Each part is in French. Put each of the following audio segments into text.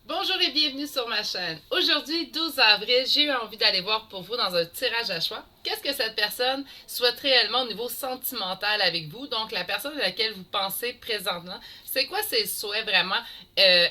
Bonjour et bienvenue sur ma chaîne. Aujourd'hui, 12 avril, j'ai eu envie d'aller voir pour vous dans un tirage à choix qu'est-ce que cette personne souhaite réellement au niveau sentimental avec vous. Donc, la personne à laquelle vous pensez présentement, c'est quoi ses souhaits vraiment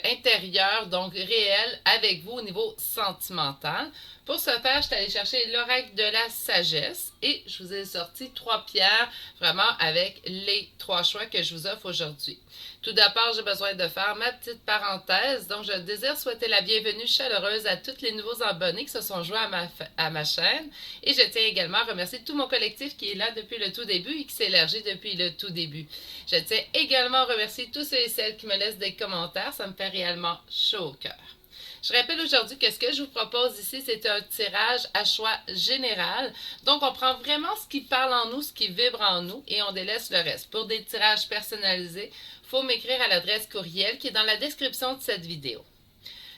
intérieurs, donc réels avec vous au niveau sentimental. Pour ce faire, je suis allée chercher l'oracle de la sagesse et je vous ai sorti 3 pierres vraiment avec les 3 choix que je vous offre aujourd'hui. Tout d'abord, j'ai besoin de faire ma petite parenthèse. Donc, je désire souhaiter la bienvenue chaleureuse à tous les nouveaux abonnés qui se sont joints à ma chaîne. Et je tiens également à remercier tout mon collectif qui est là depuis le tout début et qui s'est élargi depuis le tout début. Je tiens également à remercier tous ceux et celles qui me laissent des commentaires. Ça me fait réellement chaud au cœur. Je rappelle aujourd'hui que ce que je vous propose ici, c'est un tirage à choix général. Donc, on prend vraiment ce qui parle en nous, ce qui vibre en nous et on délaisse le reste. Pour des tirages personnalisés, il faut m'écrire à l'adresse courriel qui est dans la description de cette vidéo.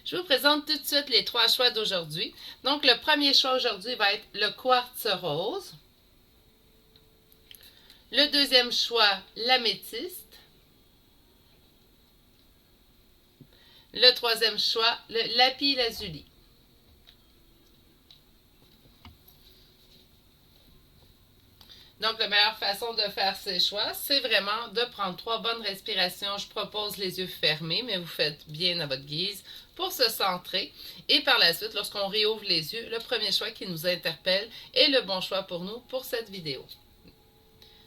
Je vous présente tout de suite les 3 choix d'aujourd'hui. Donc, le premier choix aujourd'hui va être le quartz rose. Le deuxième choix, l'améthyste. Le troisième choix, le lapis lazuli. Donc, la meilleure façon de faire ces choix, c'est vraiment de prendre 3 bonnes respirations. Je propose les yeux fermés, mais vous faites bien à votre guise pour se centrer. Et par la suite, lorsqu'on réouvre les yeux, le premier choix qui nous interpelle est le bon choix pour nous pour cette vidéo.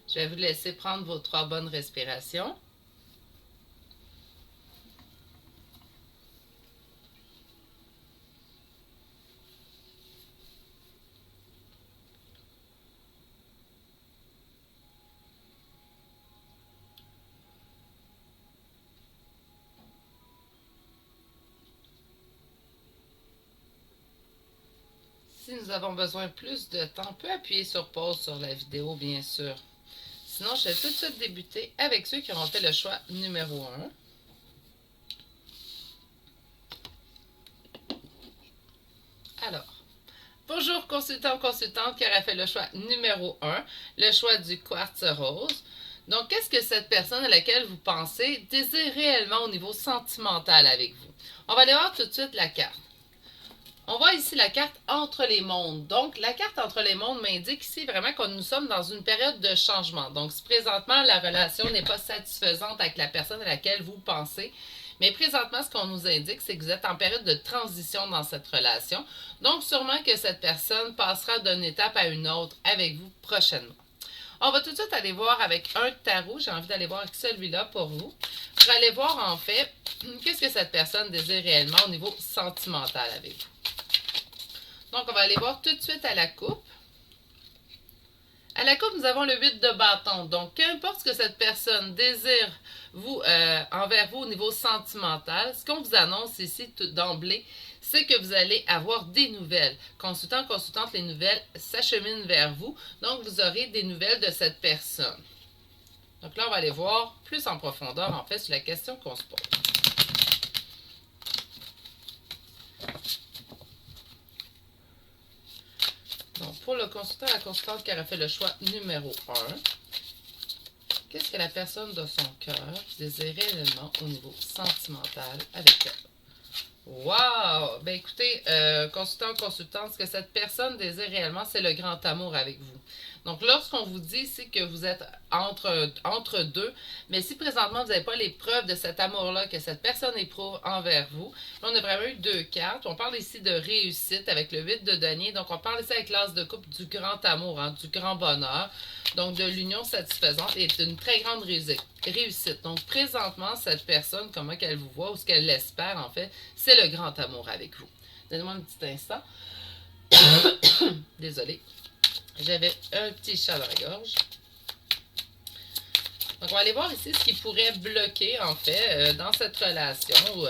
Je vais vous laisser prendre vos 3 bonnes respirations. Si nous avons besoin de plus de temps, on peut appuyer sur pause sur la vidéo, bien sûr. Sinon, je vais tout de suite débuter avec ceux qui auront fait le choix numéro 1. Alors, bonjour consultant ou consultante qui aura fait le choix numéro 1, le choix du quartz rose. Donc, qu'est-ce que cette personne à laquelle vous pensez désire réellement au niveau sentimental avec vous? On va aller voir tout de suite la carte. On voit ici la carte entre les mondes. Donc, la carte entre les mondes m'indique ici vraiment que nous sommes dans une période de changement. Donc, si présentement la relation n'est pas satisfaisante avec la personne à laquelle vous pensez, mais présentement, ce qu'on nous indique, c'est que vous êtes en période de transition dans cette relation. Donc, sûrement que cette personne passera d'une étape à une autre avec vous prochainement. On va tout de suite aller voir avec un tarot. J'ai envie d'aller voir avec celui-là pour vous. Pour aller voir en fait, qu'est-ce que cette personne désire réellement au niveau sentimental avec vous. Donc, on va aller voir tout de suite à la coupe. À la coupe, nous avons le 8 de bâton. Donc, qu'importe ce que cette personne désire envers vous au niveau sentimental, ce qu'on vous annonce ici d'emblée, c'est que vous allez avoir des nouvelles. Consultant, consultante, les nouvelles s'acheminent vers vous. Donc, vous aurez des nouvelles de cette personne. Donc là, on va aller voir plus en profondeur, en fait, sur la question qu'on se pose. Donc, pour le consultant, la consultante qui aura fait le choix numéro 1, qu'est-ce que la personne de son cœur désirait réellement au niveau sentimental avec elle? Wow! Ben écoutez, consultant, consultante, ce que cette personne désire réellement, c'est le grand amour avec vous. Donc, lorsqu'on vous dit ici que vous êtes entre deux, mais si présentement vous n'avez pas les preuves de cet amour-là que cette personne éprouve envers vous, on a vraiment eu 2 cartes. On parle ici de réussite avec le 8 de denier. Donc, on parle ici avec l'as de coupe du grand amour, du grand bonheur. Donc, de l'union satisfaisante et d'une très grande réussite. Donc, présentement, cette personne, comment qu'elle vous voit ou ce qu'elle espère, en fait, c'est le grand amour avec vous. Donnez-moi un petit instant. Désolée. J'avais un petit chat dans la gorge. Donc, on va aller voir ici ce qui pourrait bloquer, en fait, dans cette relation.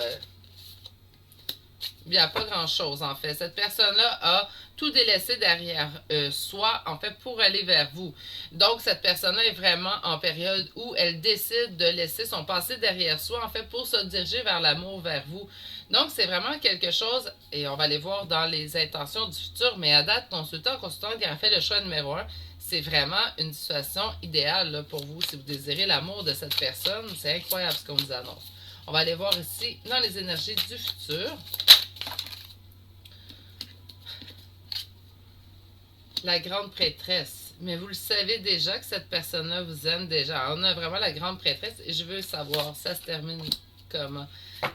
Il n'y a pas grand-chose, en fait. Cette personne-là a tout délaissé derrière soi, en fait, pour aller vers vous. Donc, cette personne-là est vraiment en période où elle décide de laisser son passé derrière soi, en fait, pour se diriger vers l'amour, vers vous. Donc, c'est vraiment quelque chose, et on va aller voir dans les intentions du futur, mais à date, consultant qui a fait le choix numéro 1, c'est vraiment une situation idéale là, pour vous. Si vous désirez l'amour de cette personne, c'est incroyable ce qu'on vous annonce. On va aller voir ici dans les énergies du futur. La grande prêtresse. Mais vous le savez déjà que cette personne-là vous aime déjà. On a vraiment la grande prêtresse et je veux savoir, ça se termine comment?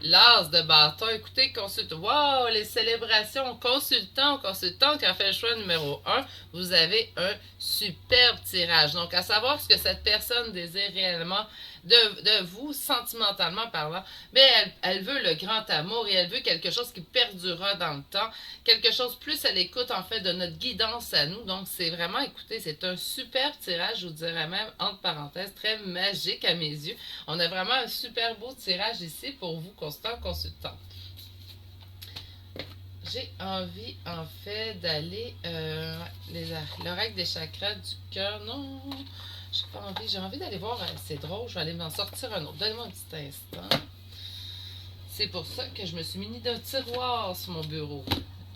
L'as de bâton. Écoutez, consultant. Wow, les célébrations. Consultant qui a fait le choix numéro 1, vous avez un superbe tirage. Donc, à savoir ce que cette personne désire réellement de vous, sentimentalement parlant, mais elle veut le grand amour et elle veut quelque chose qui perdurera dans le temps, quelque chose plus à l'écoute en fait de notre guidance à nous. Donc c'est vraiment, écoutez, c'est un super tirage, je vous dirais même entre parenthèses, très magique à mes yeux. On a vraiment un super beau tirage ici pour vous, consultant. J'ai envie en fait d'aller l'oracle des chakras du cœur. Non, j'ai pas envie. J'ai envie d'aller voir. C'est drôle, je vais aller m'en sortir un autre. Donnez-moi un petit instant. C'est pour ça que je me suis muni d'un tiroir sur mon bureau.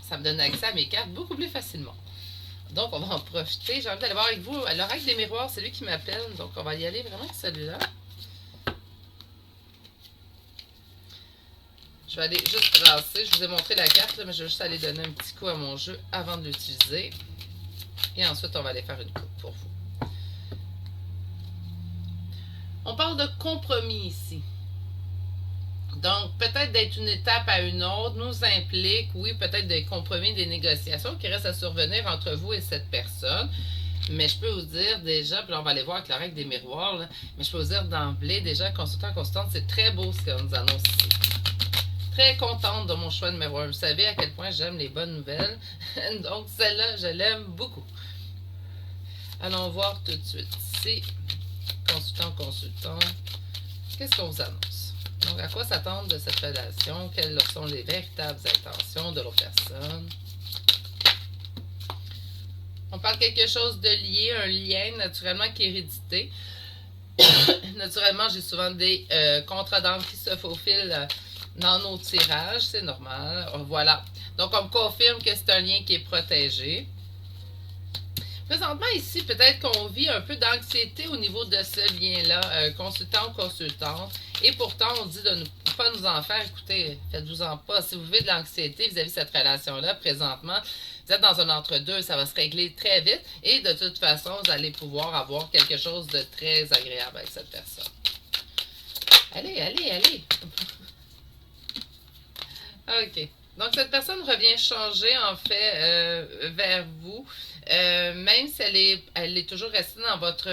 Ça me donne accès à mes cartes beaucoup plus facilement. Donc, on va en profiter. J'ai envie d'aller voir avec vous. L'oracle des miroirs, c'est lui qui m'appelle. Donc, on va y aller vraiment avec celui-là. Je vais aller juste brasser. Je vous ai montré la carte, là, mais je vais juste aller donner un petit coup à mon jeu avant de l'utiliser. Et ensuite, on va aller faire une coupe pour vous. On parle de compromis ici. Donc, peut-être d'être une étape à une autre nous implique, oui, peut-être des compromis, des négociations qui restent à survenir entre vous et cette personne. Mais je peux vous dire déjà, puis là, on va aller voir avec la règle des miroirs, là, mais je peux vous dire d'emblée, déjà, consultante, c'est très beau ce qu'on nous annonce ici. Très contente de mon choix numéro 1. Vous savez à quel point j'aime les bonnes nouvelles. Donc, celle-là, je l'aime beaucoup. Allons voir tout de suite ici. Consultant. Qu'est-ce qu'on vous annonce? Donc, à quoi s'attendre de cette relation? Quelles sont les véritables intentions de l'autre personne? On parle quelque chose de lié, un lien naturellement qui est hérédité. Naturellement, j'ai souvent des contrats d'âme qui se faufilent dans nos tirages, c'est normal. Voilà. Donc, on me confirme que c'est un lien qui est protégé. Présentement, ici, peut-être qu'on vit un peu d'anxiété au niveau de ce lien-là, consultant ou consultante. Et pourtant, on dit de ne pas nous en faire. Écoutez, faites-vous-en pas. Si vous vivez de l'anxiété vis-à-vis de cette relation-là, présentement, vous êtes dans un entre-deux, ça va se régler très vite. Et de toute façon, vous allez pouvoir avoir quelque chose de très agréable avec cette personne. Allez. OK. Donc, cette personne revient changer, en fait, vers vous. Même si elle est toujours restée dans votre,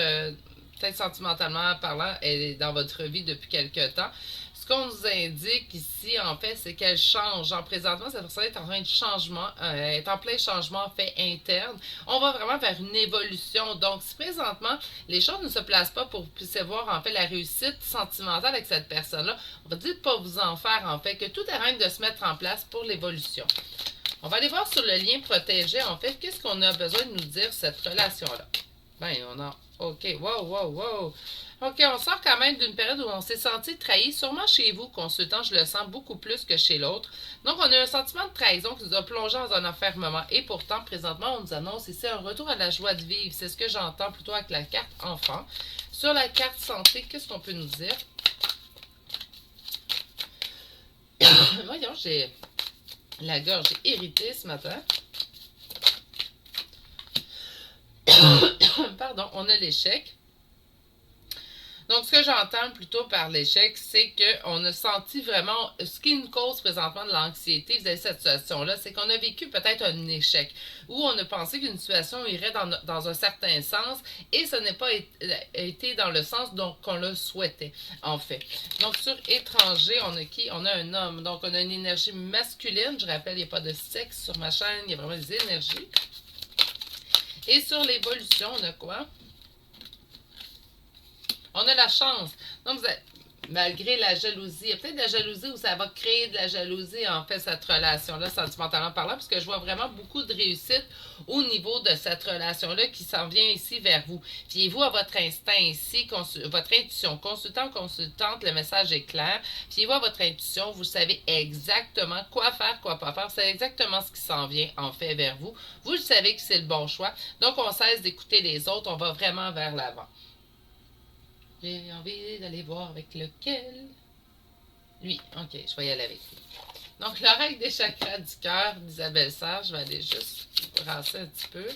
peut-être sentimentalement parlant, elle est dans votre vie depuis quelque temps. Ce qu'on nous indique ici, en fait, c'est qu'elle change. En présentement, cette personne est en train de changement, est en plein changement, en fait, interne. On va vraiment vers une évolution. Donc, si présentement, les choses ne se placent pas pour puissiez voir, en fait, la réussite sentimentale avec cette personne-là, on va dire de ne pas vous en faire, en fait, que tout arrête de se mettre en place pour l'évolution. On va aller voir sur le lien protégé, en fait, qu'est-ce qu'on a besoin de nous dire cette relation-là. Ben, on a... OK, wow. OK, on sort quand même d'une période où on s'est senti trahi. Sûrement chez vous, consultant, je le sens beaucoup plus que chez l'autre. Donc, on a un sentiment de trahison qui nous a plongé dans un enfermement. Et pourtant, présentement, on nous annonce ici un retour à la joie de vivre. C'est ce que j'entends plutôt avec la carte enfant. Sur la carte santé, qu'est-ce qu'on peut nous dire? Voyons, j'ai la gorge irritée ce matin. Pardon, on a l'échec. Donc, ce que j'entends plutôt par l'échec, c'est qu'on a senti vraiment, ce qui nous cause présentement de l'anxiété vis-à-vis de cette situation-là, c'est qu'on a vécu peut-être un échec, où on a pensé qu'une situation irait dans un certain sens, et ce n'est pas été dans le sens qu'on le souhaitait, en fait. Donc, sur étranger, on a qui? On a un homme. Donc, on a une énergie masculine. Je rappelle, il n'y a pas de sexe sur ma chaîne, il y a vraiment des énergies. Et sur l'évolution, on a quoi? On a la chance. Donc, malgré la jalousie, il y a peut-être de la jalousie où ça va créer de la jalousie, en fait, cette relation-là, sentimentalement parlant, parce que je vois vraiment beaucoup de réussite au niveau de cette relation-là qui s'en vient ici vers vous. Fiez-vous à votre instinct ici, votre intuition. Consultant, consultante, le message est clair. Fiez-vous à votre intuition, vous savez exactement quoi faire, quoi pas faire. C'est exactement ce qui s'en vient, en fait, vers vous. Vous le savez que c'est le bon choix. Donc, on cesse d'écouter les autres, on va vraiment vers l'avant. J'ai envie d'aller voir avec lequel. Lui, ok, je vais y aller avec lui. Donc, l'oreille des chakras du cœur d'Isabelle Serre, je vais aller juste brasser un petit peu.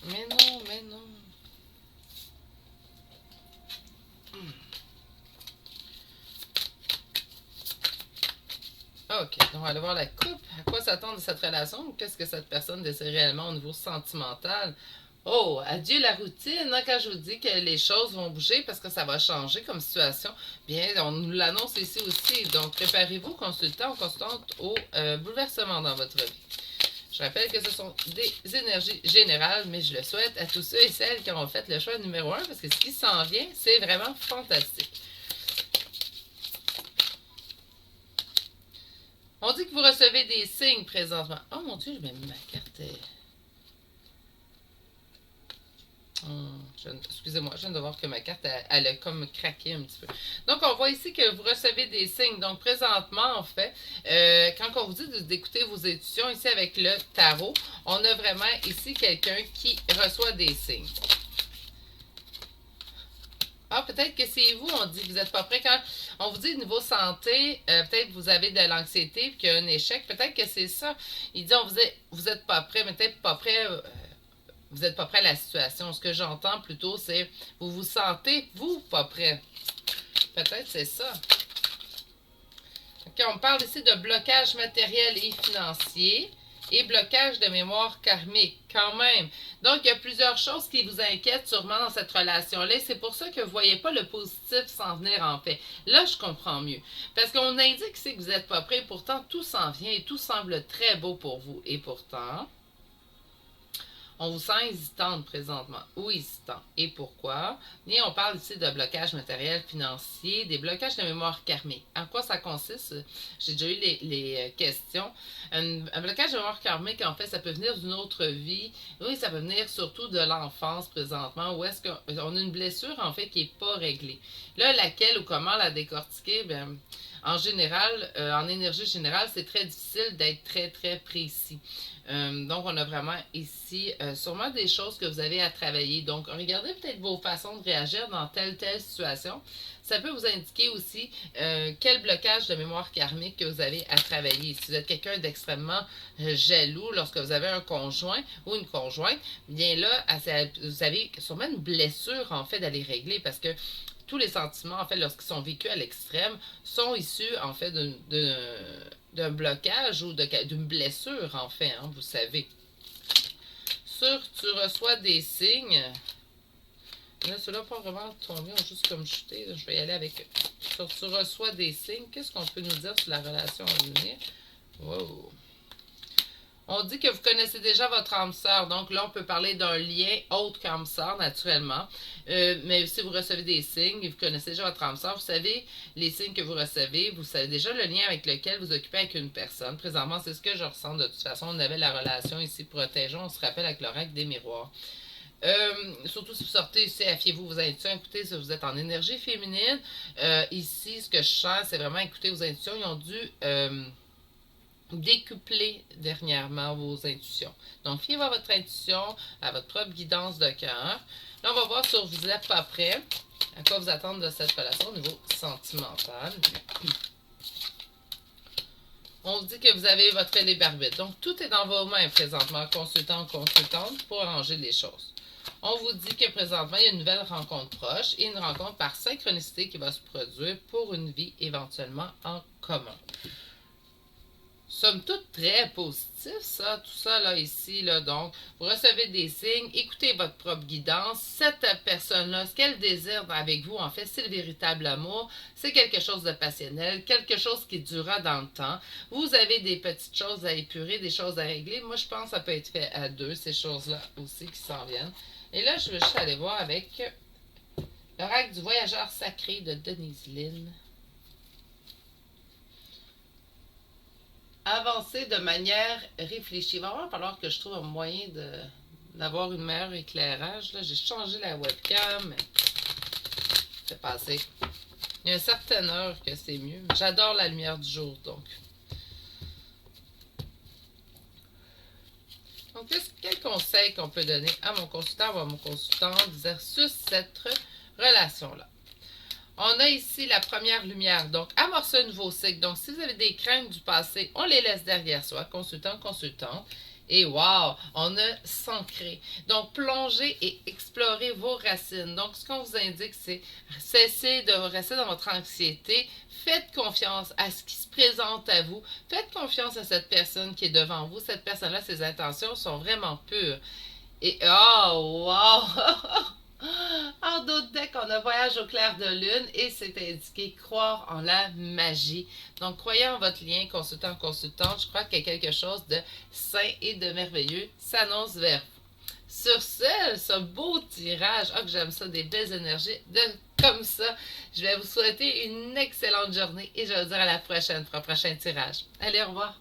Mais non, mais non. Ok, donc on va aller voir la coupe. À quoi s'attendre de cette relation? Qu'est-ce que cette personne désire réellement au niveau sentimental? Oh, adieu la routine. Hein, quand je vous dis que les choses vont bouger parce que ça va changer comme situation, bien, on nous l'annonce ici aussi. Donc, préparez-vous, consultant ou consultante, au bouleversement dans votre vie. Je rappelle que ce sont des énergies générales, mais je le souhaite à tous ceux et celles qui auront fait le choix numéro 1 parce que ce qui s'en vient, c'est vraiment fantastique. On dit que vous recevez des signes présentement. Oh mon Dieu, je mets ma carte. Excusez-moi, je viens de voir que ma carte, elle a comme craqué un petit peu. Donc, on voit ici que vous recevez des signes. Donc, présentement, en fait, quand on vous dit d'écouter vos intuitions, ici avec le tarot, on a vraiment ici quelqu'un qui reçoit des signes. Ah, peut-être que c'est vous, on dit que vous n'êtes pas prêt. Quand on vous dit niveau santé, peut-être que vous avez de l'anxiété et qu'il y a un échec, peut-être que c'est ça. Il dit, on vous dit, vous n'êtes pas prêt, mais peut-être pas prêt, vous n'êtes pas prêt à la situation. Ce que j'entends plutôt, c'est, vous vous sentez, vous, pas prêt. Peut-être c'est ça. OK, on parle ici de blocage matériel et financier et blocage de mémoire karmique, quand même. Donc, il y a plusieurs choses qui vous inquiètent sûrement dans cette relation-là. C'est pour ça que vous ne voyez pas le positif s'en venir en fait. Là, je comprends mieux. Parce qu'on indique ici que vous n'êtes pas prêt. Pourtant, tout s'en vient et tout semble très beau pour vous. Et pourtant, on vous sent hésitante présentement ou hésitant. Et pourquoi? Et on parle ici de blocage matériel, financier, des blocages de mémoire karmique. En quoi ça consiste? J'ai déjà eu les questions. Un blocage de mémoire karmique, en fait, ça peut venir d'une autre vie. Oui, ça peut venir surtout de l'enfance présentement, où est-ce qu'on a une blessure, en fait, qui n'est pas réglée. Là, laquelle ou comment la décortiquer? Bien, en général, en énergie générale, c'est très difficile d'être très, très précis. Donc, on a vraiment ici sûrement des choses que vous avez à travailler. Donc, regardez peut-être vos façons de réagir dans telle situation. Ça peut vous indiquer aussi quel blocage de mémoire karmique que vous avez à travailler. Si vous êtes quelqu'un d'extrêmement jaloux lorsque vous avez un conjoint ou une conjointe, bien là, vous avez sûrement une blessure en fait d'aller régler parce que tous les sentiments, en fait, lorsqu'ils sont vécus à l'extrême, sont issus, en fait, d'un blocage ou d'une blessure, en fait, hein, vous savez. Sur tu reçois des signes. Là, ceux-là pas vraiment tombé, ont juste comme chuté. Je vais y aller avec sur tu reçois des signes. Qu'est-ce qu'on peut nous dire sur la relation à venir? Wow. On dit que vous connaissez déjà votre âme sœur, donc là, on peut parler d'un lien autre qu'âme sœur, naturellement. Mais si vous recevez des signes et vous connaissez déjà votre âme sœur, vous savez les signes que vous recevez, vous savez déjà le lien avec lequel vous occupez avec une personne. Présentement, c'est ce que je ressens de toute façon. On avait la relation ici protégeant, on se rappelle avec l'oracle des miroirs. Surtout si vous sortez ici, affiez-vous vos intuitions, écoutez si vous êtes en énergie féminine. Ici, ce que je sens, c'est vraiment écouter vos intuitions. Ils ont dû décupler dernièrement vos intuitions. Donc, fiez-vous à votre intuition, à votre propre guidance de cœur. Là, on va voir si vous n'êtes pas prêt, à quoi vous attendre de cette relation au niveau sentimental. On dit que vous avez votre libre arbitre. Donc, tout est dans vos mains présentement, consultant ou consultante, pour arranger les choses. On vous dit que présentement, il y a une nouvelle rencontre proche et une rencontre par synchronicité qui va se produire pour une vie éventuellement en commun. Somme toute très positif, ça, tout ça là, ici, là, donc, vous recevez des signes, écoutez votre propre guidance, cette personne-là, ce qu'elle désire avec vous, en fait, c'est le véritable amour, c'est quelque chose de passionnel, quelque chose qui durera dans le temps, vous avez des petites choses à épurer, des choses à régler, moi je pense que ça peut être fait à deux, ces choses-là aussi qui s'en viennent, et là, je vais juste aller voir avec l'oracle du voyageur sacré de Denise Lynn. Avancer de manière réfléchie. Il va vraiment falloir que je trouve un moyen d'avoir une meilleure éclairage. Là, j'ai changé la webcam, mais c'est passé. Il y a une certaine heure que c'est mieux. J'adore la lumière du jour, donc. Donc, quel conseil qu'on peut donner à mon consultant ou à mon consultant versus cette relation-là? On a ici la première lumière, donc amorcer un nouveau cycle. Donc, si vous avez des craintes du passé, on les laisse derrière soi, consultant, consultante. Et wow, on a s'ancrer. Donc, plongez et explorez vos racines. Donc, ce qu'on vous indique, c'est cessez de rester dans votre anxiété. Faites confiance à ce qui se présente à vous. Faites confiance à cette personne qui est devant vous. Cette personne-là, ses intentions sont vraiment pures. Et oh, wow! En d'autres decks, on a Voyage au clair de lune et c'est indiqué croire en la magie. Donc, croyez en votre lien, consultant, consultante. Je crois que quelque chose de sain et de merveilleux s'annonce vers vous. Sur ce beau tirage, oh que j'aime ça, des belles énergies comme ça. Je vais vous souhaiter une excellente journée et je vais vous dire à la prochaine pour un prochain tirage. Allez, au revoir!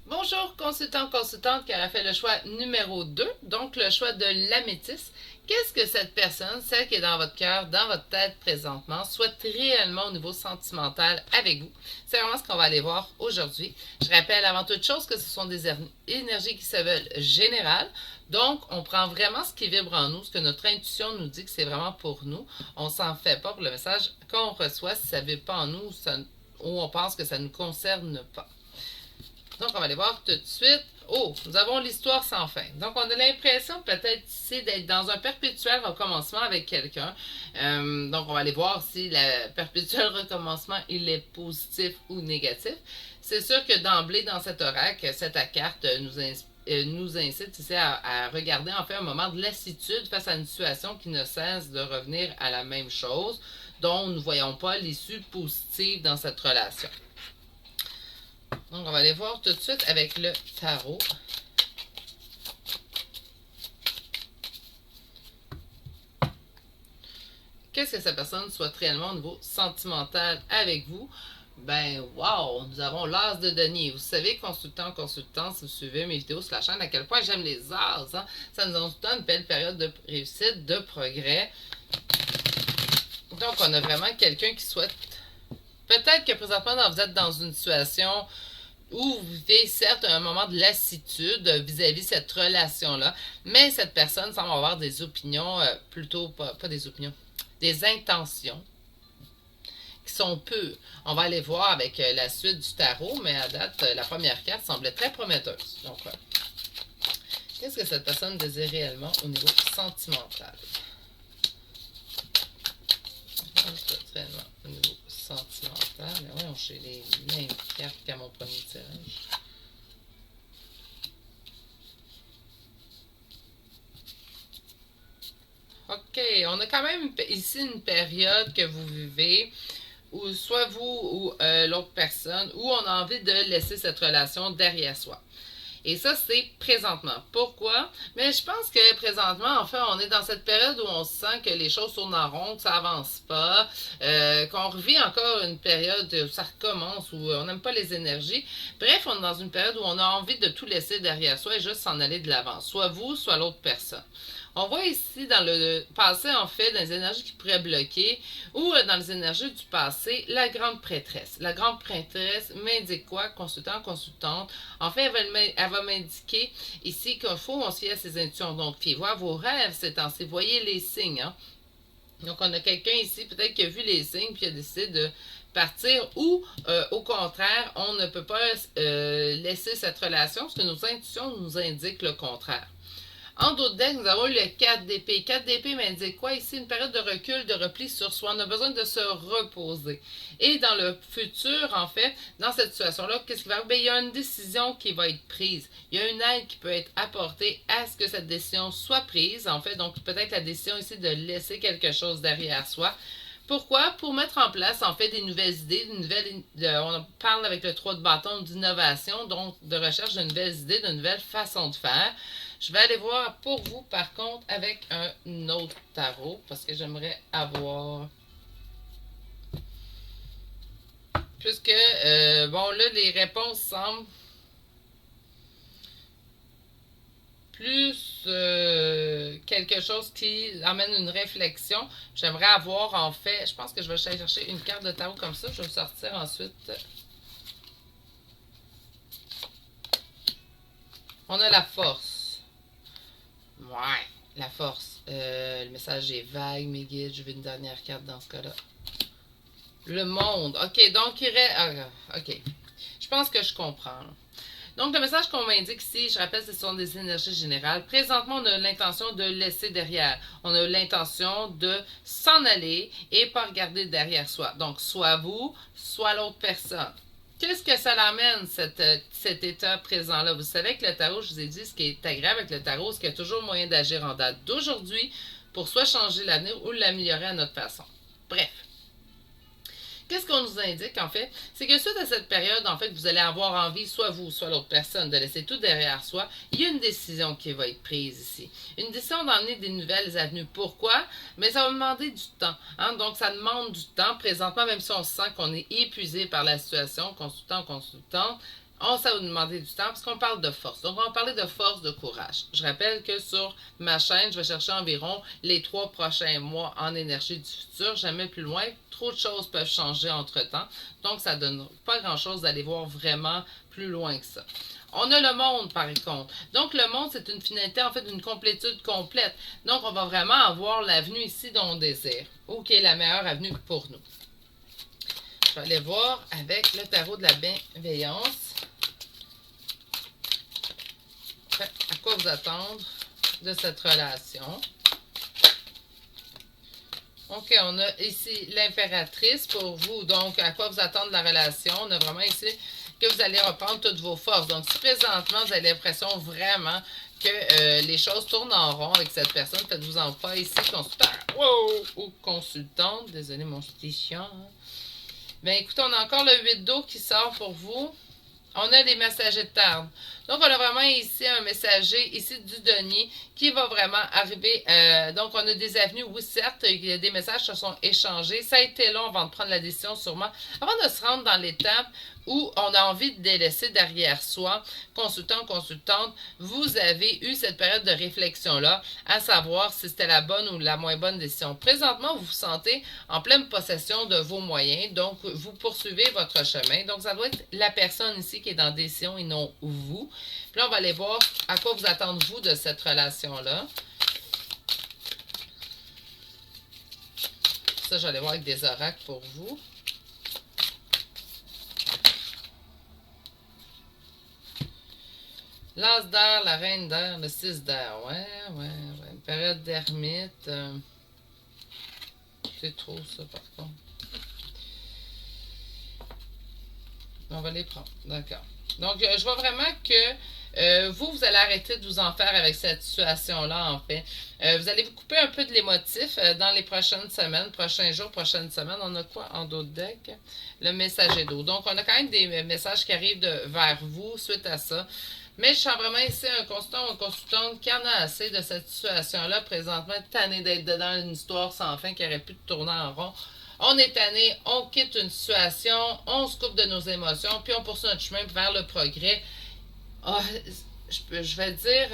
Bonjour, consultant, consultante qui a fait le choix numéro 2, donc le choix de l'améthyste. Qu'est-ce que cette personne, celle qui est dans votre cœur, dans votre tête présentement, souhaite réellement au niveau sentimental avec vous? C'est vraiment ce qu'on va aller voir aujourd'hui. Je rappelle avant toute chose que ce sont des énergies qui se veulent générales. Donc, on prend vraiment ce qui vibre en nous, ce que notre intuition nous dit que c'est vraiment pour nous. On s'en fait pas pour le message qu'on reçoit si ça ne vibre pas en nous ou on pense que ça ne nous concerne pas. Donc, on va aller voir tout de suite. Oh, nous avons l'histoire sans fin. Donc, on a l'impression peut-être ici d'être dans un perpétuel recommencement avec quelqu'un. Donc, on va aller voir si le perpétuel recommencement, il est positif ou négatif. C'est sûr que d'emblée, dans cet oracle, cette carte nous incite ici à regarder en fait un moment de lassitude face à une situation qui ne cesse de revenir à la même chose, dont nous ne voyons pas l'issue positive dans cette relation. Donc, on va aller voir tout de suite avec le tarot. Qu'est-ce que cette personne souhaite réellement au niveau sentimental avec vous? Ben, wow! Nous avons l'as de denier. Vous savez, consultant, consultant, si vous suivez mes vidéos sur la chaîne, à quel point j'aime les as. Hein? Ça nous donne une belle période de réussite, de progrès. Donc, on a vraiment quelqu'un qui souhaite... Peut-être que présentement, vous êtes dans une situation où vous vivez certes un moment de lassitude vis-à-vis cette relation-là, mais cette personne semble avoir des opinions, plutôt, pas des opinions, des intentions qui sont pures. On va aller voir avec la suite du tarot, mais à date, la première carte semblait très prometteuse. Donc, qu'est-ce que cette personne désire réellement au niveau sentimental? Réellement au niveau sentimental. Mais voyons, j'ai les mêmes cartes qu'à mon premier tirage. OK, on a quand même ici une période que vous vivez où soit vous ou l'autre personne, où on a envie de laisser cette relation derrière soi. Et ça, c'est présentement. Pourquoi? Mais je pense que présentement, en fait, on est dans cette période où on sent que les choses tournent en rond, que ça avance pas, qu'on revit encore une période où ça recommence, où on n'aime pas les énergies. Bref, on est dans une période où on a envie de tout laisser derrière soi et juste s'en aller de l'avant. Soit vous, soit l'autre personne. On voit ici dans le passé, en fait, dans les énergies qui pourraient bloquer ou dans les énergies du passé, la grande prêtresse. La grande prêtresse m'indique quoi? Consultant, consultante. En fait, elle va m'indiquer ici qu'il faut on se fie à ses intuitions. Donc, fiez-vous à vos rêves ces temps-ci. Voyez les signes. Hein? Donc, on a quelqu'un ici, peut-être qui a vu les signes puis a décidé de partir ou au contraire, on ne peut pas laisser cette relation parce que nos intuitions nous indiquent le contraire. En d'autres decks, nous avons eu le 4 d'épée. 4 d'épée m'indique quoi ici? Une période de recul, de repli sur soi. On a besoin de se reposer. Et dans le futur, en fait, dans cette situation-là, qu'est-ce qui va arriver? Il y a une décision qui va être prise. Il y a une aide qui peut être apportée à ce que cette décision soit prise. En fait, donc peut-être la décision ici de laisser quelque chose derrière soi. Pourquoi? Pour mettre en place, en fait, des nouvelles idées, on parle avec le 3 de bâton d'innovation, donc de recherche de nouvelles idées, de nouvelles façons de faire. Je vais aller voir pour vous, par contre, avec un autre tarot, parce que j'aimerais avoir... Puisque, bon, là, les réponses semblent plus quelque chose qui amène une réflexion. J'aimerais avoir, en fait, je pense que je vais aller chercher une carte de tarot comme ça. Je vais sortir ensuite. On a la force. Ouais, la force. Le message est vague, mes guides. Je veux une dernière carte dans ce cas-là. Le monde. OK, donc il reste... OK. Je pense que je comprends. Donc, le message qu'on m'indique ici, je rappelle, ce sont des énergies générales. Présentement, on a l'intention de laisser derrière. On a l'intention de s'en aller et pas regarder derrière soi. Donc, soit vous, soit l'autre personne. Qu'est-ce que ça l'amène, cet état présent-là? Vous savez que le tarot, je vous ai dit, ce qui est agréable avec le tarot, c'est qu'il y a toujours moyen d'agir en date d'aujourd'hui pour soit changer l'avenir ou l'améliorer à notre façon. Bref. Qu'est-ce qu'on nous indique, en fait? C'est que suite à cette période, en fait, vous allez avoir envie, soit vous, soit l'autre personne, de laisser tout derrière soi. Il y a une décision qui va être prise ici. Une décision d'emmener des nouvelles avenues. Pourquoi? Mais ça va demander du temps. Hein? Donc, ça demande du temps. Présentement, même si on sent qu'on est épuisé par la situation, consultant, consultante, ça va nous demander du temps parce qu'on parle de force. Donc, on va parler de force, de courage. Je rappelle que sur ma chaîne, je vais chercher environ les 3 prochains mois en énergie du futur. Jamais plus loin. Trop de choses peuvent changer entre-temps. Donc, ça ne donne pas grand-chose d'aller voir vraiment plus loin que ça. On a le monde, par contre. Donc, le monde, c'est une finalité, en fait, d'une complétude complète. Donc, on va vraiment avoir l'avenue ici dont on désire, ou qui est la meilleure avenue pour nous. Je vais aller voir avec le tarot de la bienveillance. À quoi vous attendre de cette relation. OK, on a ici l'impératrice pour vous. Donc, à quoi vous attendre de la relation? On a vraiment ici que vous allez reprendre toutes vos forces. Donc, si présentement, vous avez l'impression vraiment que les choses tournent en rond avec cette personne, faites-vous-en pas ici, consultant. Wow! Ou consultante. Désolé, mon petit chien. Hein? Bien, écoutez, on a encore le 8 d'eau qui sort pour vous. On a les messagers de tarde. Donc, on a vraiment ici un messager, ici du denier, qui va vraiment arriver. Donc, on a des avenues, oui, certes, des messages se sont échangés. Ça a été long avant de prendre la décision, sûrement. Avant de se rendre dans l'étape où on a envie de délaisser derrière soi, consultant, consultante, vous avez eu cette période de réflexion-là, à savoir si c'était la bonne ou la moins bonne décision. Présentement, vous vous sentez en pleine possession de vos moyens, donc vous poursuivez votre chemin. Donc, ça doit être la personne ici qui est dans décision et non vous. Puis là, on va aller voir à quoi vous attendre, vous, de cette relation-là. Ça, j'allais voir avec des oracles pour vous. L'as d'air, la reine d'air, le 6 d'air. Ouais. Une période d'ermite. C'est trop, ça, par contre. On va les prendre. D'accord. Donc, je vois vraiment que vous allez arrêter de vous en faire avec cette situation-là, en fait. Vous allez vous couper un peu de l'émotif dans les prochaines semaines, prochains jours, prochaines semaines. On a quoi en dos de deck? Le messager d'eau. Donc, on a quand même des messages qui arrivent vers vous suite à ça. Mais je sens vraiment ici un consultant ou une consultante qui en a assez de cette situation-là, présentement, tanné d'être dedans une histoire sans fin qui aurait pu tourner en rond. On est tanné, on quitte une situation, on se coupe de nos émotions, puis on poursuit notre chemin vers le progrès. Je vais dire,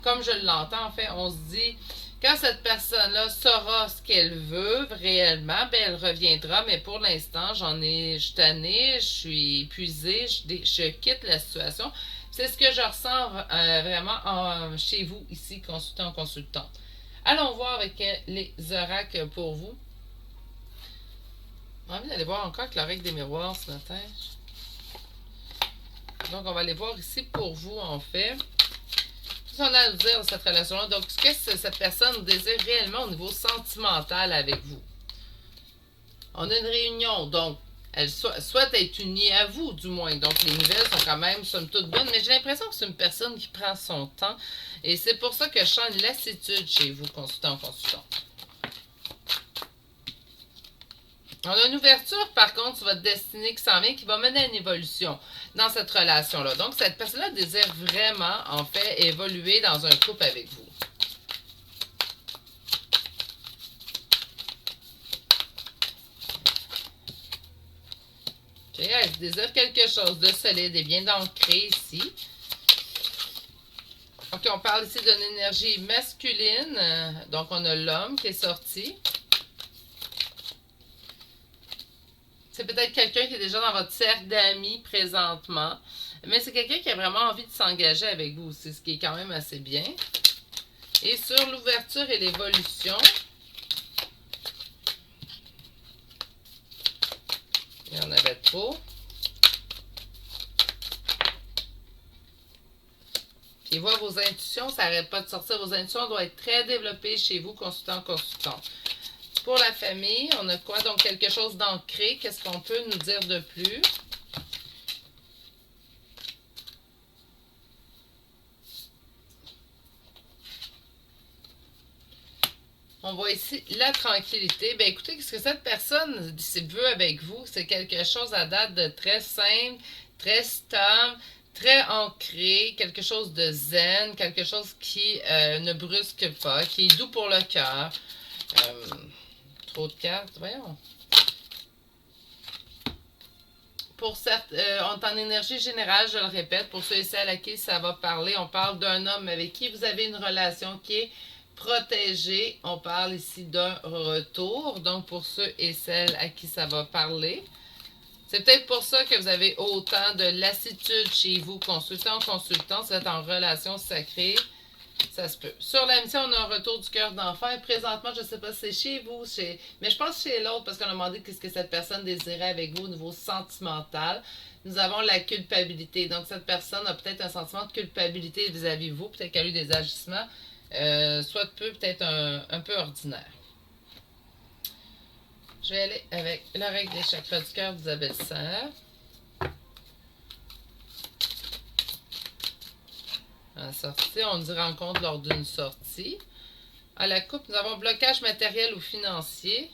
comme je l'entends, en fait, on se dit, quand cette personne-là saura ce qu'elle veut réellement, ben elle reviendra, mais pour l'instant, je suis tannée, je suis épuisée, je quitte la situation. C'est ce que je ressens vraiment chez vous, ici, consultant, consultante. Allons voir avec les oracles pour vous. J'ai envie d'aller voir encore avec l'oracle des miroirs ce matin. Donc, on va aller voir ici pour vous, en fait. Qu'est-ce qu'on a à nous dire de cette relation-là? Donc, qu'est-ce que cette personne désire réellement au niveau sentimental avec vous? On a une réunion, donc, elle souhaite être unie à vous, du moins. Donc, les nouvelles sont quand même, somme toute, bonnes. Mais j'ai l'impression que c'est une personne qui prend son temps. Et c'est pour ça que je sens une lassitude chez vous, consultant, consultant. On a une ouverture, par contre, sur votre destinée qui s'en vient, qui va mener à une évolution dans cette relation-là. Donc, cette personne-là désire vraiment, en fait, évoluer dans un couple avec vous. OK, elle désire quelque chose de solide et bien ancré ici. OK, on parle ici d'une énergie masculine. Donc, on a l'homme qui est sorti. C'est peut-être quelqu'un qui est déjà dans votre cercle d'amis présentement. Mais c'est quelqu'un qui a vraiment envie de s'engager avec vous aussi, ce qui est quand même assez bien. Et sur l'ouverture et l'évolution, il y en avait trop. Puis voit vos intuitions, ça n'arrête pas de sortir. Vos intuitions doivent être très développées chez vous, consultant, consultant. Pour la famille, on a quoi? Donc, quelque chose d'ancré. Qu'est-ce qu'on peut nous dire de plus? On voit ici la tranquillité. Bien, écoutez, qu'est-ce que cette personne veut avec vous? C'est quelque chose à date de très simple, très stable, très ancré, quelque chose de zen, quelque chose qui ne brusque pas, qui est doux pour le cœur. Trop de cartes, voyons. Pour certes, on est en énergie générale, je le répète, pour ceux et celles à qui ça va parler, on parle d'un homme avec qui vous avez une relation qui est protégée. On parle ici d'un retour, donc pour ceux et celles à qui ça va parler. C'est peut-être pour ça que vous avez autant de lassitude chez vous, consultant, consultant, vous êtes en relation sacrée. Ça se peut. Sur la mission, on a un retour du cœur d'enfant. Et présentement, je ne sais pas si c'est chez vous, mais je pense chez l'autre parce qu'on a demandé qu'est-ce que cette personne désirait avec vous au niveau sentimental. Nous avons la culpabilité. Donc, cette personne a peut-être un sentiment de culpabilité vis-à-vis de vous. Peut-être qu'elle a eu des agissements, soit peu, peut-être un peu ordinaires. Je vais aller avec la règle des chakras du cœur d'Isabelle Serre. En sortie, on dit rencontre lors d'une sortie. À la coupe, nous avons blocage matériel ou financier.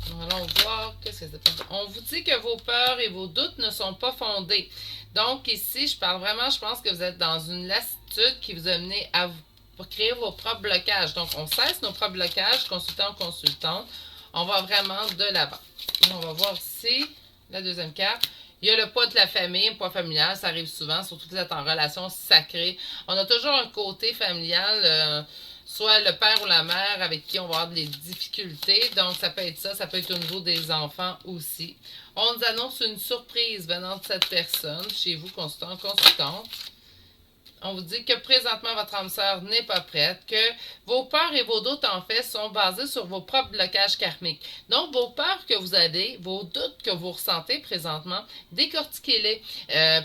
Nous allons voir qu'est-ce que c'est. On vous dit que vos peurs et vos doutes ne sont pas fondés. Donc ici, je pense que vous êtes dans une lassitude qui vous a mené à vous créer vos propres blocages. Donc, on cesse nos propres blocages, consultant, consultante. On va vraiment de l'avant. On va voir ici la deuxième carte. Il y a le poids de la famille, le poids familial, ça arrive souvent, surtout que vous êtes en relation sacrée. On a toujours un côté familial, soit le père ou la mère avec qui on va avoir des difficultés. Donc, ça peut être ça, ça peut être au niveau des enfants aussi. On nous annonce une surprise venant de cette personne, chez vous, consultant, consultante. On vous dit que présentement, votre âme sœur n'est pas prête, que vos peurs et vos doutes, en fait, sont basés sur vos propres blocages karmiques. Donc, vos peurs que vous avez, vos doutes que vous ressentez présentement, décortiquez-les.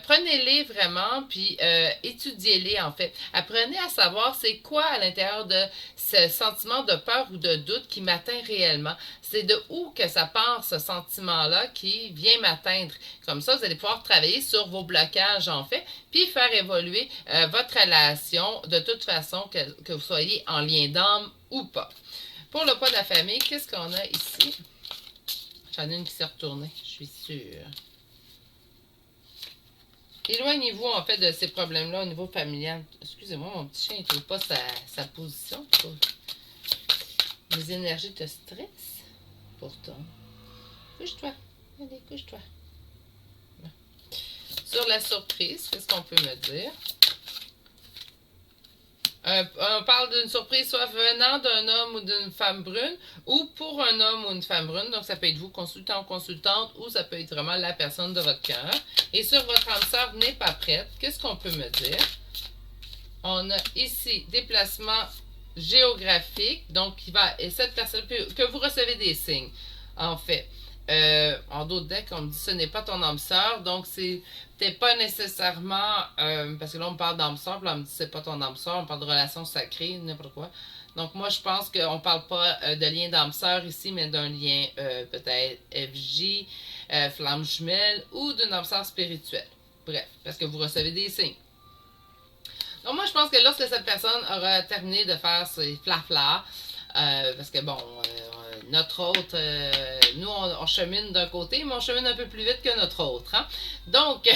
Prenez-les vraiment, puis étudiez-les, en fait. Apprenez à savoir c'est quoi à l'intérieur de ce sentiment de peur ou de doute qui m'atteint réellement. C'est de où que ça part, ce sentiment-là, qui vient m'atteindre. Comme ça, vous allez pouvoir travailler sur vos blocages, en fait, puis faire évoluer votre relation de toute façon, que vous soyez en lien d'âme ou pas. Pour le poids de la famille, qu'est-ce qu'on a ici? J'en ai une qui s'est retournée, je suis sûre. Éloignez-vous en fait de ces problèmes-là au niveau familial. Excusez-moi, mon petit chien ne trouve pas sa position. Les énergies te stressent. Pourtant. Couche-toi. Allez, couche-toi. Sur la surprise, qu'est-ce qu'on peut me dire? On parle d'une surprise soit venant d'un homme ou d'une femme brune ou pour un homme ou une femme brune. Donc, ça peut être vous, consultant ou consultante, ou ça peut être vraiment la personne de votre cœur. Et sur votre âme sœur n'est pas prête, qu'est-ce qu'on peut me dire? On a ici déplacement géographique. Donc, et cette personne, que vous recevez des signes, en fait. En d'autres decks, on me dit ce n'est pas ton âme sœur, donc c'est peut-être pas nécessairement, parce que là on me parle d'âme sœur, puis là on me dit c'est pas ton âme sœur, on parle de relation sacrée, n'importe quoi. Donc moi je pense qu'on parle pas de lien d'âme sœur ici, mais d'un lien peut-être FJ, flamme jumelle, ou d'une âme sœur spirituelle. Bref, parce que vous recevez des signes. Donc moi je pense que lorsque cette personne aura terminé de faire ses flaflas, parce que bon, notre autre, nous on chemine d'un côté, mais on chemine un peu plus vite que notre autre. Hein? Donc,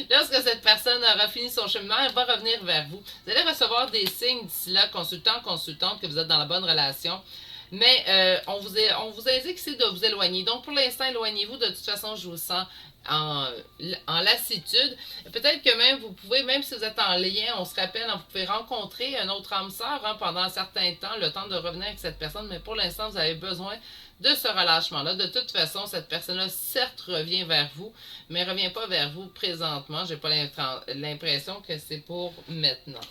lorsque cette personne aura fini son cheminement, elle va revenir vers vous. Vous allez recevoir des signes d'ici là, consultant, consultante, que vous êtes dans la bonne relation. Mais on vous indique ici de vous éloigner. Donc, pour l'instant, éloignez-vous. De toute façon, je vous sens en lassitude. Peut-être que même vous pouvez, même si vous êtes en lien, on se rappelle, vous pouvez rencontrer un autre âme sœur pendant un certain temps, le temps de revenir avec cette personne, mais pour l'instant, vous avez besoin de ce relâchement-là. De toute façon, cette personne-là, certes, revient vers vous, mais ne revient pas vers vous présentement. J'ai pas l'impression que c'est pour maintenant.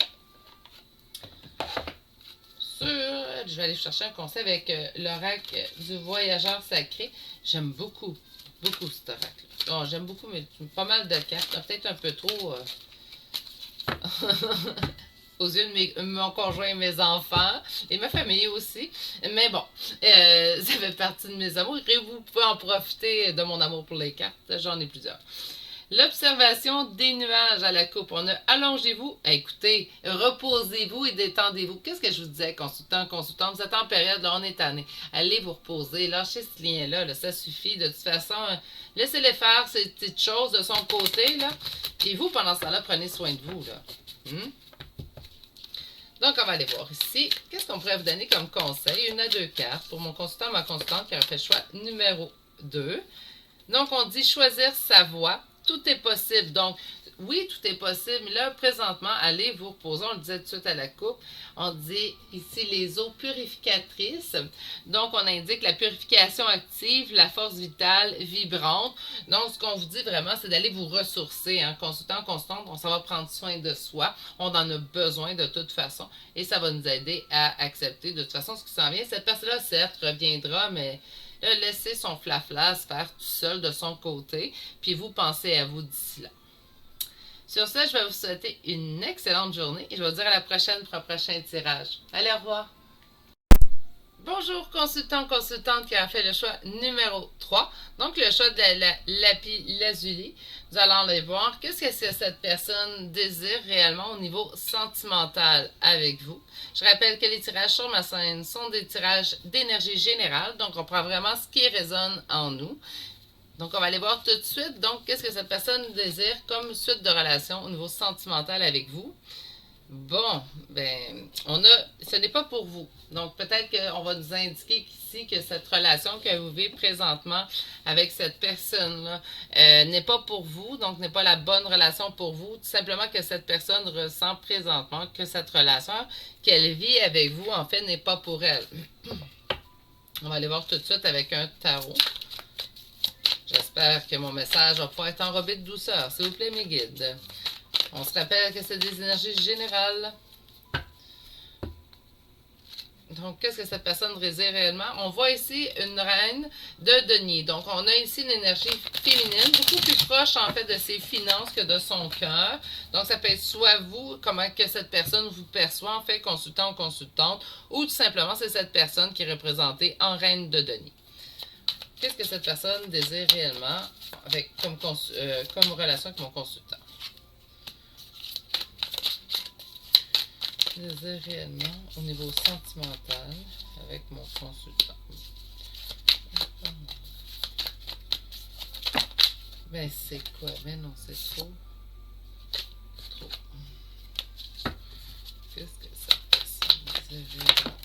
Je vais aller chercher un conseil avec l'oracle du voyageur sacré. J'aime beaucoup, beaucoup cet oracle. Bon, j'aime beaucoup, mais pas mal de cartes. Peut-être un peu trop aux yeux de mon conjoint et mes enfants, et ma famille aussi. Mais bon, ça fait partie de mes amours. Et vous pouvez en profiter de mon amour pour les cartes. J'en ai plusieurs. L'observation des nuages à la coupe. On a allongez-vous, écoutez, reposez-vous et détendez-vous. Qu'est-ce que je vous disais, consultant, consultante? Vous êtes en période, là, on est tanné. Allez vous reposer, lâchez ce lien-là, là, ça suffit. De toute façon, laissez-les faire ces petites choses de son côté, là. Puis vous, pendant ce temps-là, prenez soin de vous, là. Donc, on va aller voir ici. Qu'est-ce qu'on pourrait vous donner comme conseil? Une à deux cartes pour mon consultant, ma consultante qui a fait le choix numéro 2. Donc, on dit choisir sa voie. Tout est possible. Donc, oui, tout est possible. Mais là, présentement, allez vous reposer. On le disait tout de suite à la coupe. On dit ici les eaux purificatrices. Donc, on indique la purification active, la force vitale vibrante. Donc, ce qu'on vous dit vraiment, c'est d'aller vous ressourcer. Consultant, constante, on s'en va prendre soin de soi. On en a besoin de toute façon. Et ça va nous aider à accepter de toute façon ce qui s'en vient. Cette personne-là, certes, reviendra, mais laissez son flafla se faire tout seul de son côté, puis vous pensez à vous d'ici là. Sur ce, je vais vous souhaiter une excellente journée et je vais vous dire à la prochaine pour un prochain tirage. Allez, au revoir! Bonjour consultant, consultante qui a fait le choix numéro 3. Donc le choix de la lapis lazuli. Nous allons aller voir qu'est-ce que cette personne désire réellement au niveau sentimental avec vous. Je rappelle que les tirages sur ma scène sont des tirages d'énergie générale. Donc on prend vraiment ce qui résonne en nous. Donc on va aller voir tout de suite. Donc qu'est-ce que cette personne désire comme suite de relation au niveau sentimental avec vous. Bon, ben, ce n'est pas pour vous. Donc, peut-être qu'on va nous indiquer ici que cette relation que vous vivez présentement avec cette personne-là n'est pas pour vous, donc n'est pas la bonne relation pour vous. Tout simplement que cette personne ressent présentement que cette relation qu'elle vit avec vous, en fait, n'est pas pour elle. On va aller voir tout de suite avec un tarot. J'espère que mon message va pouvoir être enrobé de douceur. S'il vous plaît, mes guides. On se rappelle que c'est des énergies générales. Donc, qu'est-ce que cette personne désire réellement? On voit ici une reine de denier. Donc, on a ici une énergie féminine, beaucoup plus proche, en fait, de ses finances que de son cœur. Donc, ça peut être soit vous, comment que cette personne vous perçoit, en fait, consultant ou consultante, ou tout simplement, c'est cette personne qui est représentée en reine de denier. Qu'est-ce que cette personne désire réellement comme relation avec mon consultant? Désire réellement au niveau sentimental avec mon consultant. Ben c'est quoi? Ben non, c'est trop. Trop. Qu'est-ce que ça désire réellement?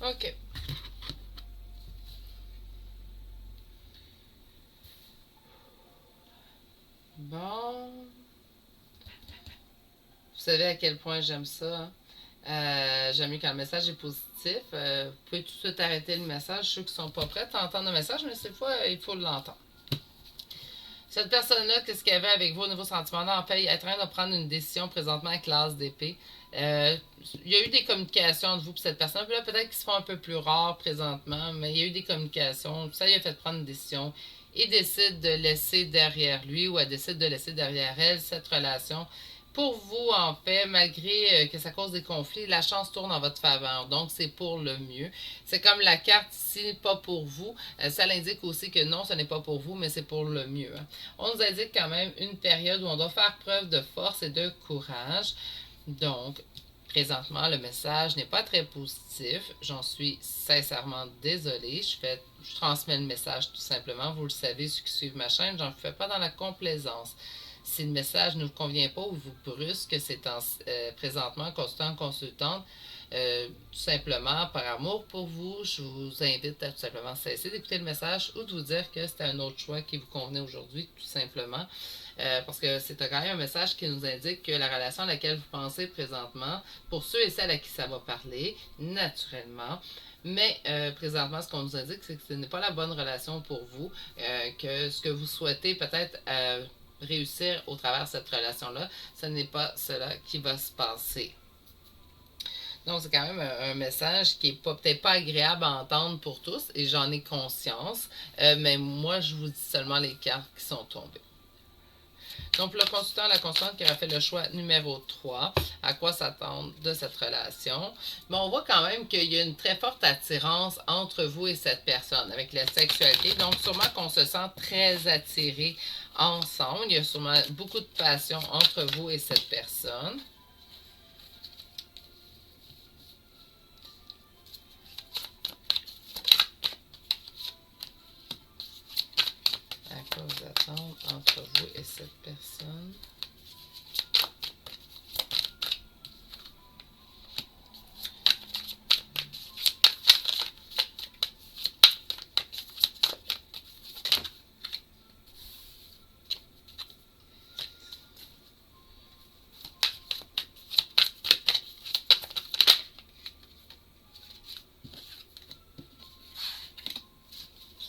Ok. Bon. Vous savez à quel point j'aime ça. J'aime mieux quand le message est positif. Vous pouvez tout de suite arrêter le message. Ceux qui ne sont pas prêts à entendre le message, mais cette fois, il faut l'entendre. Cette personne-là, qu'est-ce qu'elle veut avec vous au niveau sentimental? En fait, elle est en train de prendre une décision présentement avec l'as d'épée. Il y a eu des communications entre vous et cette personne. Puis là, peut-être qu'ils se font un peu plus rares présentement, mais il y a eu des communications. Ça lui a fait prendre une décision. Il décide de laisser derrière lui ou elle décide de laisser derrière elle cette relation. Pour vous, en fait, malgré que ça cause des conflits, la chance tourne en votre faveur. Donc, c'est pour le mieux. C'est comme la carte ici, pas pour vous. Ça l'indique aussi que non, ce n'est pas pour vous, mais c'est pour le mieux. On nous indique quand même une période où on doit faire preuve de force et de courage. Donc, présentement, le message n'est pas très positif. J'en suis sincèrement désolée. Je transmets le message tout simplement. Vous le savez, ceux qui suivent ma chaîne, j'en fais pas dans la complaisance. Si le message ne vous convient pas ou vous brusque, c'est présentement consultante, tout simplement par amour pour vous, je vous invite à tout simplement cesser d'écouter le message ou de vous dire que c'est un autre choix qui vous convenait aujourd'hui, tout simplement. Parce que c'est quand même un message qui nous indique que la relation à laquelle vous pensez présentement, pour ceux et celles à qui ça va parler, naturellement, mais présentement, ce qu'on nous indique, c'est que ce n'est pas la bonne relation pour vous, que ce que vous souhaitez peut-être réussir au travers de cette relation-là, ce n'est pas cela qui va se passer. Donc, c'est quand même un message qui est peut-être pas agréable à entendre pour tous, et j'en ai conscience, mais moi, je vous dis seulement les cartes qui sont tombées. Donc, pour le consultant, la consultante qui aura fait le choix numéro 3, à quoi s'attendre de cette relation. Mais on voit quand même qu'il y a une très forte attirance entre vous et cette personne avec la sexualité. Donc, sûrement qu'on se sent très attiré ensemble. Il y a sûrement beaucoup de passion entre vous et cette personne. À quoi vous attendre entre vous et cette personne.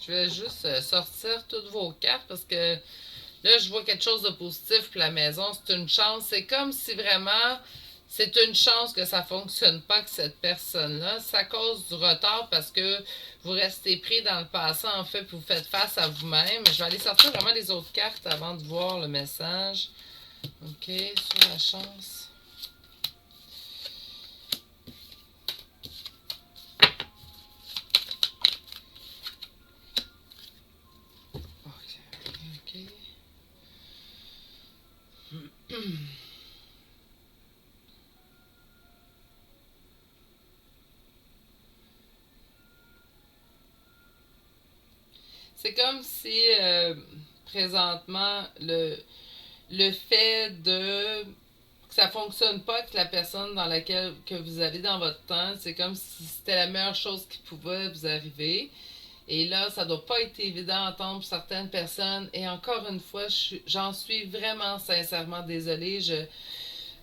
Je vais juste sortir toutes vos cartes parce que là, je vois quelque chose de positif pour la maison. C'est une chance. C'est comme si vraiment c'est une chance que ça ne fonctionne pas avec cette personne-là. Ça cause du retard parce que vous restez pris dans le passé, en fait, puis vous faites face à vous-même. Je vais aller sortir vraiment les autres cartes avant de voir le message. OK, sur la chance. C'est comme si présentement le fait de que ça fonctionne pas avec la personne dans laquelle que vous avez dans votre temps, c'est comme si c'était la meilleure chose qui pouvait vous arriver. Et là, ça doit pas être évident à entendre pour certaines personnes. Et encore une fois, j'en suis vraiment sincèrement désolée.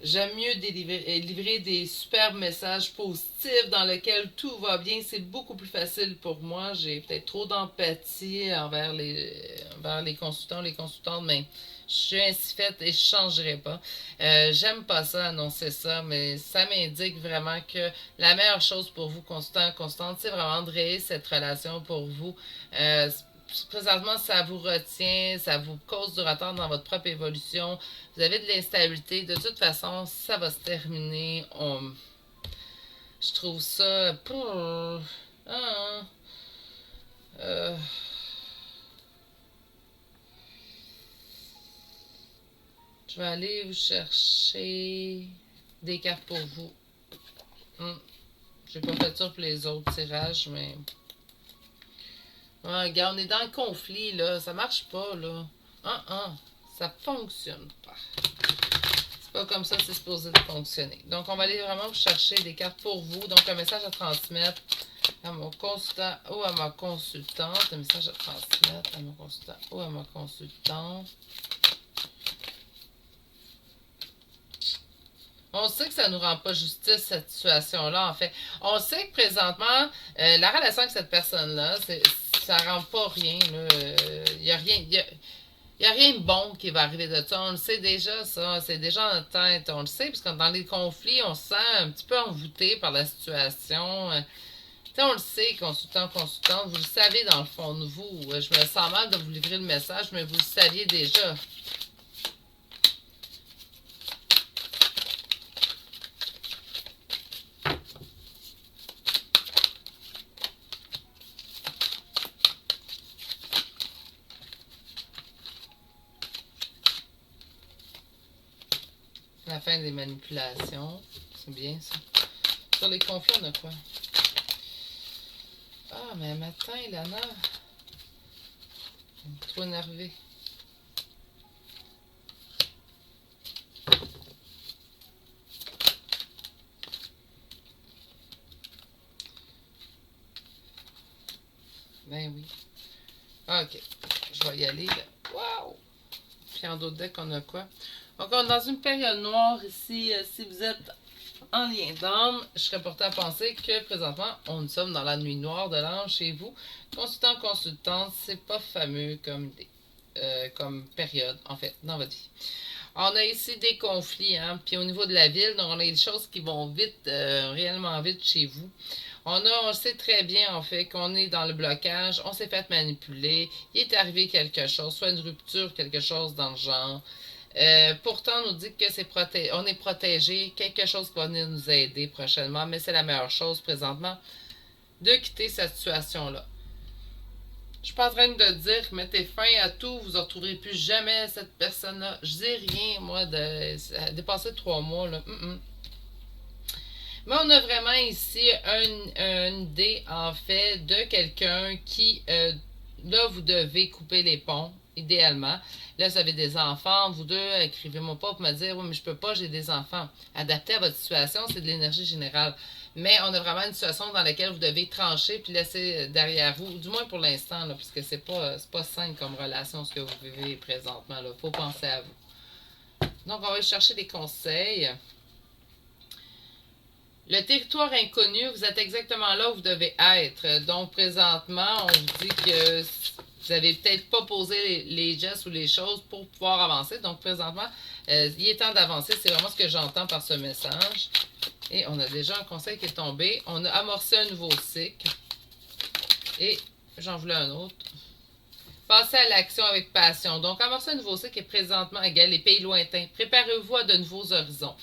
J'aime mieux livrer des superbes messages positifs dans lesquels tout va bien. C'est beaucoup plus facile pour moi. J'ai peut-être trop d'empathie envers les consultants, les consultantes, mais je suis ainsi faite et je ne changerai pas. J'aime pas ça, annoncer ça, mais ça m'indique vraiment que la meilleure chose pour vous, consultant, constante, c'est vraiment de rayer cette relation pour vous. Présentement, ça vous retient, ça vous cause du retard dans votre propre évolution, vous avez de l'instabilité. De toute façon, ça va se terminer. Je trouve ça. Ah, euh, je vais aller vous chercher des cartes pour vous. J'ai pas fait ça pour les autres tirages, mais. Ah, regarde, on est dans le conflit, là. Ça marche pas, là. Ça fonctionne pas. C'est pas comme ça que c'est supposé de fonctionner. Donc, on va aller vraiment vous chercher des cartes pour vous. Donc, un message à transmettre à mon consultant ou à ma consultante. Un message à transmettre à mon consultant ou à ma consultante. On sait que ça ne nous rend pas justice, cette situation-là, en fait. On sait que présentement, la relation avec cette personne-là, ça ne rend pas rien. Il n'y a rien. Il n'y a rien de bon qui va arriver de ça. On le sait déjà, ça. C'est déjà en notre tête. On le sait, parce que dans les conflits, on se sent un petit peu envoûté par la situation. On le sait, consultant, consultante. Vous le savez dans le fond de vous. Je me sens mal de vous livrer le message, mais vous le saviez déjà. La fin des manipulations. C'est bien, ça. Sur les conflits, on a quoi? Ah, mais matin, Lana. Trop énervée. OK. Je vais y aller. Wow! Puis en d'autres decks, on a quoi? Donc, on est dans une période noire ici. Si vous êtes en lien d'âme, je serais porté à penser que présentement, nous sommes dans la nuit noire de l'ange chez vous. Consultant, consultante, c'est pas fameux comme période, en fait, dans votre vie. On a ici des conflits, hein, puis au niveau de la ville, donc on a des choses qui vont vite, réellement vite chez vous. On sait très bien, en fait, qu'on est dans le blocage, on s'est fait manipuler, il est arrivé quelque chose, soit une rupture, quelque chose dans le genre. Pourtant, on nous dit que on est protégé, quelque chose qui va venir nous aider prochainement, mais c'est la meilleure chose présentement de quitter cette situation-là. Je suis pas en train de dire que mettez fin à tout, vous ne retrouverez plus jamais cette personne-là. Je dis rien, moi, de dépasser 3 mois, là. Mais on a vraiment ici une idée, en fait, de quelqu'un qui, là, vous devez couper les ponts, idéalement. Là, vous avez des enfants, vous deux, écrivez-moi pas pour me dire, oui, mais je peux pas, j'ai des enfants. Adaptez à votre situation, c'est de l'énergie générale. Mais on a vraiment une situation dans laquelle vous devez trancher puis laisser derrière vous, du moins pour l'instant, là, puisque c'est pas sain comme relation ce que vous vivez présentement. Il faut penser à vous. Donc, on va chercher des conseils. Le territoire inconnu, vous êtes exactement là où vous devez être. Donc, présentement, on vous dit que vous n'avez peut-être pas posé les gestes ou les choses pour pouvoir avancer. Donc, présentement, il est temps d'avancer. C'est vraiment ce que j'entends par ce message. Et on a déjà un conseil qui est tombé. On a amorcé un nouveau cycle. Et j'en voulais un autre. Passez à l'action avec passion. Donc, amorcer un nouveau cycle est présentement égal les pays lointains. Préparez-vous à de nouveaux horizons.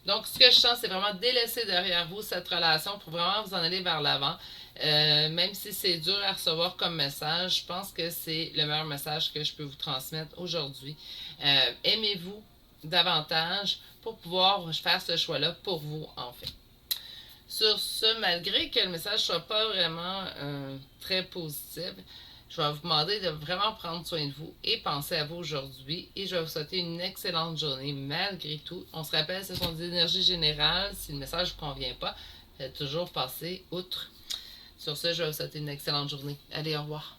Donc, ce que je sens, c'est vraiment délaisser derrière vous cette relation pour vraiment vous en aller vers l'avant. Même si c'est dur à recevoir comme message, je pense que c'est le meilleur message que je peux vous transmettre aujourd'hui. Aimez-vous davantage pour pouvoir faire ce choix-là pour vous, en fait. Sur ce, malgré que le message ne soit pas vraiment très positif, je vais vous demander de vraiment prendre soin de vous et penser à vous aujourd'hui. Et je vais vous souhaiter une excellente journée malgré tout. On se rappelle, ce sont des énergies générales. Si le message ne vous convient pas, faites toujours passer outre. Sur ce, je vais vous souhaiter une excellente journée. Allez, au revoir.